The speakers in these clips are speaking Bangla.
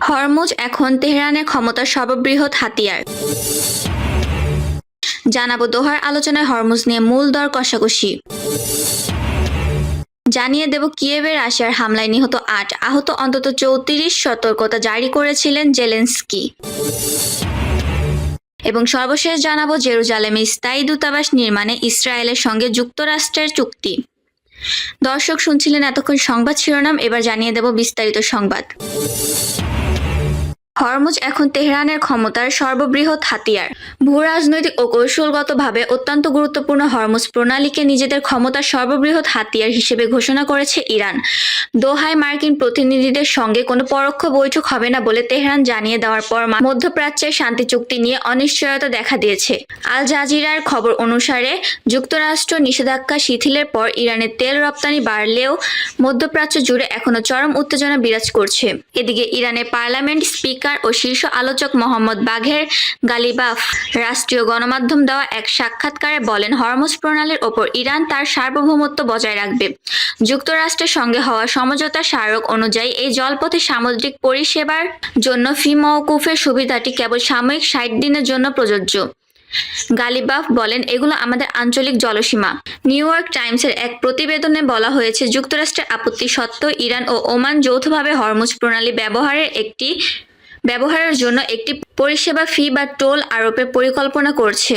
হরমুজ এখন তেহরানের ক্ষমতার সর্ববৃহৎ হাতিয়ার। জানাবো দোহার আলোচনায় হরমুজ নিয়ে মূল দর কষাকষি। জানিয়ে দেব কিয়েভে রাশিয়ার হামলায় নিহত ৮, আহত অন্তত ৩৪, সতর্কতা জারি করেছিলেন জেলেনস্কি। এবং সর্বশেষ জানাবো জেরুজালেমে স্থায়ী দূতাবাস নির্মাণে ইসরায়েলের সঙ্গে যুক্তরাষ্ট্রের চুক্তি। দর্শক শুনছিলেন এতক্ষণ সংবাদ শিরোনাম, এবার জানিয়ে দেব বিস্তারিত সংবাদ। হরমুজ এখন তেহরানের ক্ষমতার সর্ববৃহৎ হাতিয়ার। ভূরাজনৈতিক ও কৌশলগতভাবে অত্যন্ত গুরুত্বপূর্ণ হরমুজ প্রণালীকে নিজেদের ক্ষমতার সর্ববৃহৎ হাতিয়ার হিসেবে ঘোষণা করেছে ইরান। দোহায় মার্কিন প্রতিনিধিদের সঙ্গে কোনো পরোক্ষ বৈঠক হবে না বলে তেহরান জানিয়ে দেওয়ার পর মধ্যপ্রাচ্যের শান্তি চুক্তি নিয়ে অনিশ্চয়তা দেখা দিয়েছে। আল জাজিরার খবর অনুসারে যুক্তরাষ্ট্র নিষেধাজ্ঞা শিথিলের পর ইরানের তেল রপ্তানি বাড়লেও মধ্যপ্রাচ্য জুড়ে এখনো চরম উত্তেজনা বিরাজ করছে। এদিকে ইরানের পার্লামেন্ট স্পিকার ও শীর্ষ আলোচক মোহাম্মদ বাঘের গালিবাফ রাষ্ট্রীয় গণমাধ্যম দেওয়া এক সাক্ষাৎকারে বলেন, হরমুজ প্রণালীর ওপর ইরান তার সার্বভৌমত্ব বজায় রাখবে। যুক্তরাষ্ট্রের সঙ্গে হওয়া সমঝোতা স্মারক অনুযায়ী এই জলপথে সামুদ্রিক পরিষেবার জন্য ফি মওকুফের সুবিধাটি কেবল সাময়িক ৬০ দিনের জন্য প্রযোজ্য। গালিবাফ বলেন, এগুলো আমাদের আঞ্চলিক জলসীমা। নিউ ইয়র্ক টাইমসের এক প্রতিবেদনে বলা হয়েছে, যুক্তরাষ্ট্রের আপত্তি সত্ত্বেও ইরান ও ওমান যৌথভাবে হরমুজ প্রণালী ব্যবহারের জন্য একটি পরিষেবা ফি বা টোল আরোপের পরিকল্পনা করছে।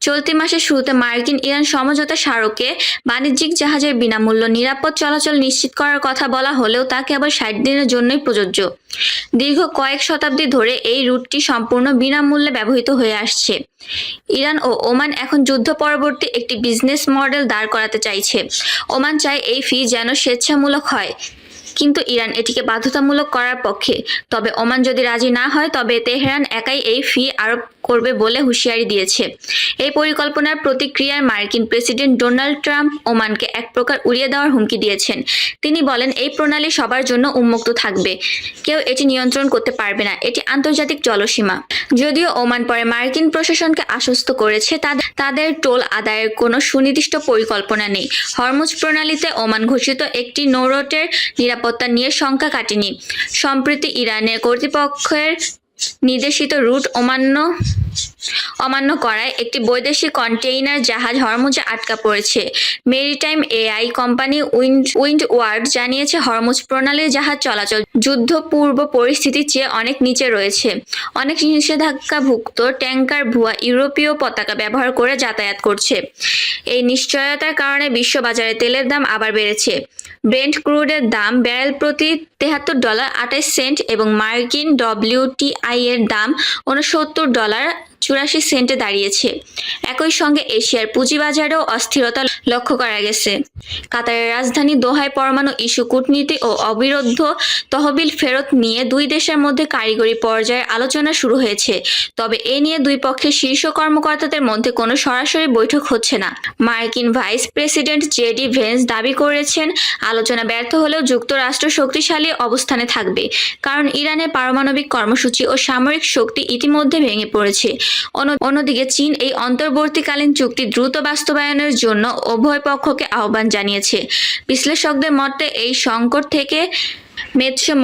চলতি মাসের শুরুতে মার্কিন ইরান সমঝোতা স্মারকে বাণিজ্যিক জাহাজের বিনামূল্য নিরাপদ চলাচল নিশ্চিত করার কথা বলা হলেও তা কেবল ৬০ দিনের জন্যই প্রযোজ্য। দীর্ঘ কয়েক শতাব্দী ধরে এই রুটটি সম্পূর্ণ বিনামূল্যে ব্যবহৃত হয়ে আসছে। ইরান ও ওমান এখন যুদ্ধ পরবর্তী একটি বিজনেস মডেল দাঁড় করাতে চাইছে। ওমান চায় এই ফি যেন স্বেচ্ছামূলক হয়, কিন্তু ইরান এটিকে বাধ্যতামূলক করার পক্ষে। তবে ওমান যদি রাজি না হয় তবে তেহরান একাই এই ফি আরোপ করবে বলে হুঁশিয়ারি দিয়েছে। এই পরিকল্পনার প্রতিক্রিয়ায় মার্কিন প্রেসিডেন্ট ডোনাল্ড ট্রাম্প ওমানকে এক প্রকার উড়িয়ে দেওয়ার হুমকি দিয়েছেন। তিনি বলেন, এই প্রণালী সবার জন্য উন্মুক্ত থাকবে, কেউ এটি নিয়ন্ত্রণ করতে পারবে না, এটি আন্তর্জাতিক জলসীমা। যদিও ওমান পরে মার্কিন প্রশাসনকে আশ্বস্ত করেছে তাদের টোল আদায়ের কোনো সুনির্দিষ্ট পরিকল্পনা নেই। হরমুজ প্রণালীতে ওমান ঘোষিত একটি নৌরুটের নিরাপত্তা নিয়ে শঙ্কা কাটেনি। সম্প্রতি ইরানের কর্তৃপক্ষের নির্দেশিত রুট অমান্য করায় একটি বৈদেশিক কন্টেইনার জাহাজ হরমুজে আটকা পড়েছে। মেরিটাইম এআই কোম্পানি উইন্ডওয়ার্ড জানিয়েছে, হরমুজ প্রণালীর জাহাজ চলাচল যুদ্ধপূর্ব পরিস্থিতির চেয়ে অনেক নিচে রয়েছে। অনেক নিষেধাজ্ঞাভুক্ত ট্যাঙ্কার ভুয়া ইউরোপীয় পতাকা ব্যবহার করে যাতায়াত করছে। এই নিশ্চয়তার কারণে বিশ্ববাজারে তেলের দাম আবার বেড়েছে। ব্রেন্ট ক্রুডের দাম ব্যারেল প্রতি $73.28 এবং মার্কিন WTI এর দাম $69.84 দাঁড়িয়েছে। একই সঙ্গে এশিয়ার পুঁজিবাজারেও অস্থিরতা লক্ষ্য করা গেছে। কাতারের রাজধানী দোহায় পরমাণু ইস্যু কূটনীতি ও অবিরুদ্ধ তহবিল ফেরত নিয়ে দুই দেশের মধ্যে কারিগরি পর্যায়ের আলোচনা শুরু হয়েছে। তবে এ নিয়ে দুই পক্ষের শীর্ষ কর্মকর্তাদের মধ্যে কোনো সরাসরি বৈঠক হচ্ছে না। মার্কিন ভাইস প্রেসিডেন্ট JD ভেন্স দাবি করেছেন, আলোচনা ব্যর্থ হলেও যুক্তরাষ্ট্র শক্তিশালী অবস্থানে থাকবে, কারণ ইরানের পারমাণবিক কর্মসূচি ও সামরিক শক্তি ইতিমধ্যে ভেঙে পড়েছে। অন্যদিকে চীন এই অন্তর্বর্তীকালীন চুক্তি দ্রুত বাস্তবায়নের জন্য উভয় পক্ষকে আহ্বান জানিয়েছে। বিশ্লেষকদের মতে এই সংকট থেকে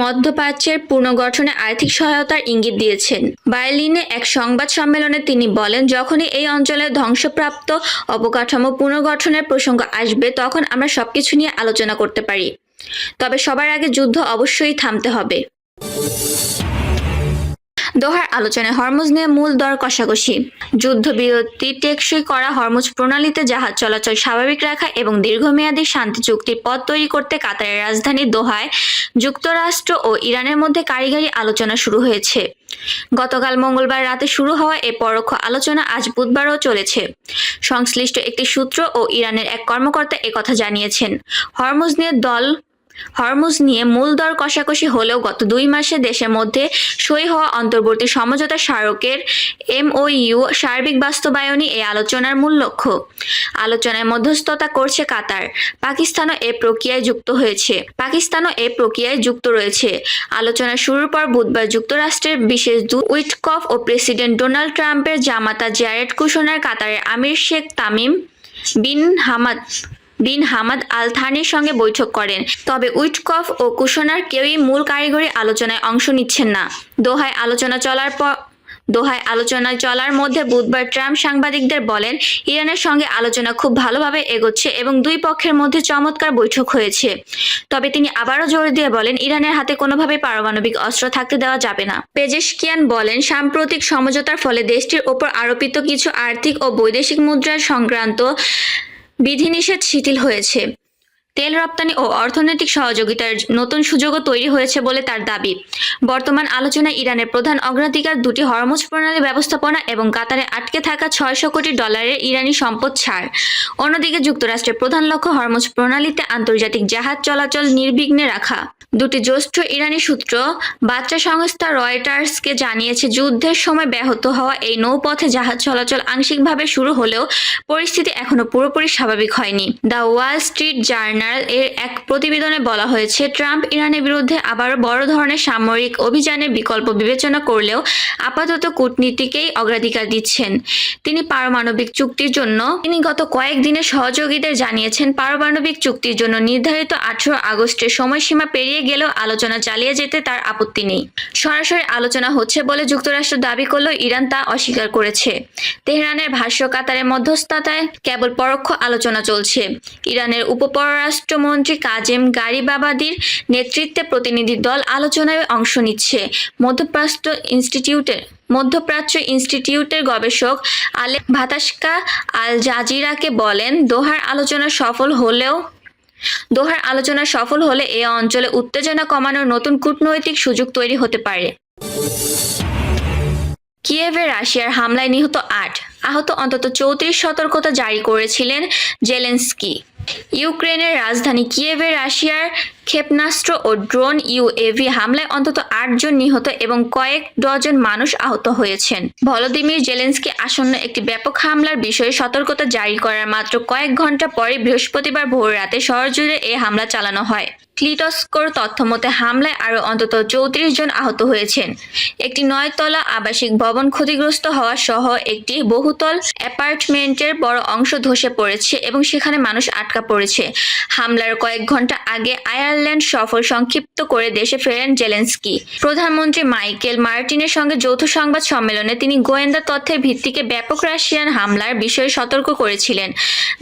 মধ্যপ্রাচ্যের পুনর্গঠনে আর্থিক সহায়তার ইঙ্গিত দিয়েছেন। বার্লিনে এক সংবাদ সম্মেলনে তিনি বলেন, যখনই এই অঞ্চলের ধ্বংসপ্রাপ্ত অবকাঠামো পুনর্গঠনের প্রসঙ্গ আসবে তখন আমরা সবকিছু নিয়ে আলোচনা করতে পারি, তবে সবার আগে যুদ্ধ অবশ্যই থামতে হবে। দোহার আলোচনায় হরমুজ নিয়ে মূল দর কষাকষি। যুদ্ধবিরতি টেকসই করা, হরমুজ প্রণালীতে জাহাজ চলাচল স্বাভাবিক রাখা এবং দীর্ঘমেয়াদী শান্তি চুক্তির পথ তৈরি করতে কাতারের রাজধানী দোহায় যুক্তরাষ্ট্র ও ইরানের মধ্যে কারিগরি আলোচনা শুরু হয়েছে। গতকাল মঙ্গলবার রাতে শুরু হওয়া এ পরোক্ষ আলোচনা আজ বুধবারও চলেছে। সংশ্লিষ্ট একটি সূত্র ও ইরানের এক কর্মকর্তা একথা জানিয়েছেন। হরমুজ নিয়ে মূল দর কষাকষি হলেও গত 2 মাসে দেশের মধ্যে সই হওয়া অন্তর্বর্তী সমঝোতা স্মারকের MOU সার্বিক বাস্তবায়নই এই আলোচনার মূল লক্ষ্য। আলোচনায় মধ্যস্থতা করছে কাতার। পাকিস্তানও এ প্রক্রিয়ায় যুক্ত রয়েছে। আলোচনা শুরুর পর বুধবার যুক্তরাষ্ট্রের বিশেষ দূত উইটকফ ও প্রেসিডেন্ট ডোনাল্ড ট্রাম্পের জামাতা জ্যারেড কুশনার কাতারের আমির শেখ Tamim bin Hamad bin Hamad Al থানির সঙ্গে বৈঠক করেন। তবে উইটকফ ও কুশনার কেউই মূল কারিগরি আলোচনায় অংশ নিচ্ছেন না। দোহায় আলোচনা চলার মধ্যে বুধবার ট্রাম্প সাংবাদিকদের বলেন, ইরানের সঙ্গে আলোচনা খুব ভালোভাবে এগোচ্ছে এবং দুই পক্ষের মধ্যে চমৎকার বৈঠক হয়েছে। তবে তিনি আবারও জোর দিয়ে বলেন, ইরানের হাতে কোনোভাবেই পারমাণবিক অস্ত্র থাকতে দেওয়া যাবে না। পেজেশকিয়ান বলেন, সাম্প্রতিক সমঝোতার ফলে দেশটির ওপর আরোপিত কিছু আর্থিক ও বৈদেশিক মুদ্রা সংক্রান্ত বিধিনিষেধ শিথিল হয়েছে। তেল রপ্তানি ও অর্থনৈতিক সহযোগিতার নতুন সুযোগও তৈরি হয়েছে বলে তার দাবি। বর্তমান আলোচনায় ইরানের প্রধান অগ্রাধিকার দুটি হরমুজ প্রণালী ব্যবস্থাপনা এবং কাতারে আটকে থাকা $600 কোটি ইরানি সম্পদ ছাড়। অন্যদিকে যুক্তরাষ্ট্রের প্রধান লক্ষ্য হরমুজ প্রণালীতে আন্তর্জাতিক জাহাজ চলাচল নির্বিঘ্নে রাখা। দুটি জ্যেষ্ঠ ইরানি সূত্র বার্তা সংস্থা রয়টার্সকে জানিয়েছে, যুদ্ধের সময় ব্যাহত হওয়া এই নৌপথে জাহাজ চলাচল আংশিকভাবে শুরু হলেও পরিস্থিতি এখনো পুরোপুরি স্বাভাবিক হয়নি। দ্য ওয়াল স্ট্রিট জার্নাল এর এক প্রতিবেদনে বলা হয়েছে, ট্রাম্প ইরানের বিরুদ্ধে আবারও বড় ধরনের সামরিক অভিযানের বিকল্প বিবেচনা করলেও আপাতত কূটনীতিকেই অগ্রাধিকার দিচ্ছেন। তিনি গত কয়েকদিনে সহযোগীদের জানিয়েছেন, পারমাণবিক চুক্তির জন্য নির্ধারিত 18 আগস্টের সময়সীমা পেরিয়ে গেলেও আলোচনা চালিয়ে যেতে তার আপত্তি নেই। সরাসরি আলোচনা হচ্ছে বলে যুক্তরাষ্ট্র দাবি করলেও ইরান তা অস্বীকার করেছে। তেহরানের ভাষ্য, কাতারের মধ্যস্থতায় কেবল পরোক্ষ আলোচনা চলছে। ইরানের উপপররাষ্ট্রমন্ত্রী কাজেম গারিবাবাদির নেতৃত্বে প্রতিনিধি দল আলোচনায় অংশ নিচ্ছে। মধ্যপ্রাচ্য ইনস্টিটিউটের গবেষক আলে ভাতাসকা আল জাজিরাকে বলেন, দোহার আলোচনা সফল হলে এ অঞ্চলে উত্তেজনা কমানোর নতুন কূটনৈতিক সুযোগ তৈরি হতে পারে। কিয়েভে রাশিয়ার হামলায় নিহত 8, আহত অন্তত 34, সতর্কতা জারি করেছিলেন জেলেনস্কি। ইউক্রেনের রাজধানী কিয়েভে রাশিয়ার ক্ষেপণাস্ত্র ও ড্রোন ইউএভি হামলায় অন্তত 8 জন নিহত এবং কয়েক ডজন মানুষ আহত হয়েছেন। ভলোদিমির জেলেনস্কি আসন্ন একটি ব্যাপক হামলার বিষয়ে সতর্কতা জারি করার মাত্র কয়েক ঘন্টা পরে বৃহস্পতিবার ভোররাতে শহর জুড়ে এই হামলা চালানো হয়। ক্লিটস্কোর তথ্যমতে হামলায় আরও অন্তত 34 জন আহত হয়েছেন। একটি 9 তলা আবাসিক ভবন ক্ষতিগ্রস্ত হওয়া সহ একটি বহুতল অ্যাপার্টমেন্টের বড় অংশ ধসে পড়েছে এবং সেখানে মানুষ আটকা পড়েছে। হামলার কয়েক ঘন্টা আগে আয়ারল্যান্ড সফর সংক্ষিপ্ত করে দেশে ফেরেন জেলেনস্কি। প্রধানমন্ত্রী মাইকেল মার্টিনের সঙ্গে যৌথ সংবাদ সম্মেলনে তিনি গোয়েন্দা তথ্যের ভিত্তিতে ব্যাপক রাশিয়ান হামলার বিষয়ে সতর্ক করেছিলেন।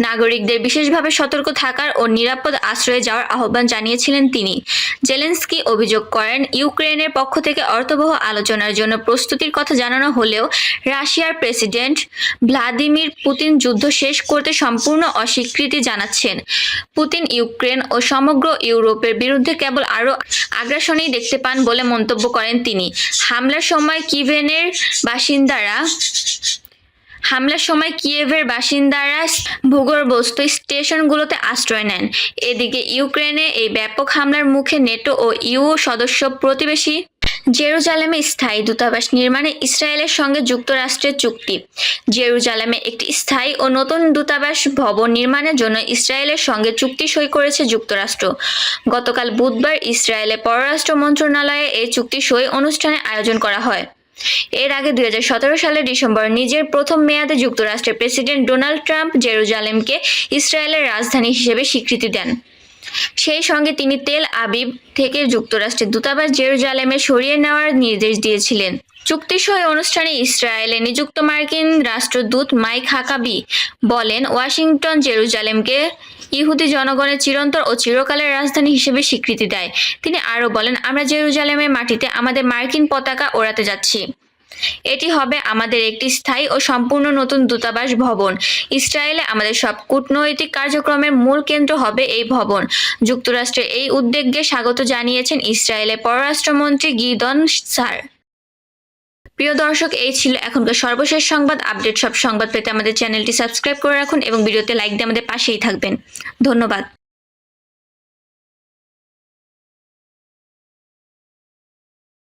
নাগরিকদের বিশেষভাবে সতর্ক থাকার ও নিরাপদ আশ্রয়ে যাওয়ার আহ্বান জানিয়েছিলেন তিনি। জেলেনস্কি অভিযোগ করেন, ইউক্রেনের পক্ষ থেকে অর্থবহ আলোচনার জন্য প্রস্তুতির কথা জানানো হলেও রাশিয়ার প্রেসিডেন্ট ভ্লাদিমির পুতিন যুদ্ধ শেষ করতে সম্পূর্ণ অস্বীকৃতি জানাচ্ছেন। পুতিন ইউক্রেন ও সমগ্র ইউরোপের বিরুদ্ধে কেবল আরও আগ্রাসনই দেখতে পান বলে মন্তব্য করেন তিনি। হামলার সময় কিয়েভের বাসিন্দারা ভূগর্ভস্থ স্টেশনগুলোতে আশ্রয় নেন। এদিকে ইউক্রেনে এই ব্যাপক হামলার মুখে নেটো ও ইউ সদস্য প্রতিবেশী জেরুজালেমে স্থায়ী দূতাবাস নির্মাণে ইসরায়েলের সঙ্গে যুক্তরাষ্ট্রের চুক্তি। জেরুজালেমে একটি স্থায়ী ও নতুন দূতাবাস ভবন নির্মাণের জন্য ইসরায়েলের সঙ্গে চুক্তি সই করেছে যুক্তরাষ্ট্র। গতকাল বুধবার ইসরায়েলের পররাষ্ট্র মন্ত্রণালয়ে এই চুক্তি সই অনুষ্ঠানের আয়োজন করা হয়। এর আগে 2017 সালের ডিসেম্বর নিজের প্রথম মেয়াদে যুক্তরাষ্ট্রের প্রেসিডেন্ট ডোনাল্ড ট্রাম্প জেরুজালেমকে ইসরায়েলের রাজধানী হিসেবে স্বীকৃতি দেন। সেই সঙ্গে তিনি তেল আবিব থেকে যুক্তরাষ্ট্রের দূতাবাস জেরুজালেমে সরিয়ে নেওয়ার নির্দেশ দিয়েছিলেন। চুক্তি সই অনুষ্ঠানে ইসরায়েলে নিযুক্ত মার্কিন রাষ্ট্রদূত মাইক হাকাবি বলেন, ওয়াশিংটন জেরুজালেমকে ইহুদি জনগণের চিরন্তন ও চিরকালের রাজধানী হিসেবে স্বীকৃতি দেয়। তিনি আরও বলেন, আমরা জেরুজালেমের মাটিতে আমাদের মার্কিন পতাকা ওড়াতে যাচ্ছি। এটি হবে আমাদের একটি স্থায়ী ও সম্পূর্ণ নতুন দূতাবাস ভবন। ইসরায়েলে আমাদের সব কূটনৈতিক কার্যক্রমের মূল কেন্দ্র হবে এই ভবন। যুক্তরাষ্ট্রের এই উদ্যোগকে স্বাগত জানিয়েছেন ইসরায়েলের পররাষ্ট্রমন্ত্রী গিদন সার। প্রিয় দর্শক, এই ছিল এখনকার সর্বশেষ সংবাদ আপডেট। সব সংবাদ পেতে আমাদের চ্যানেলটি সাবস্ক্রাইব করে রাখুন এবং ভিডিওতে লাইক দিয়ে আমাদের পাশেই থাকবেন। ধন্যবাদ।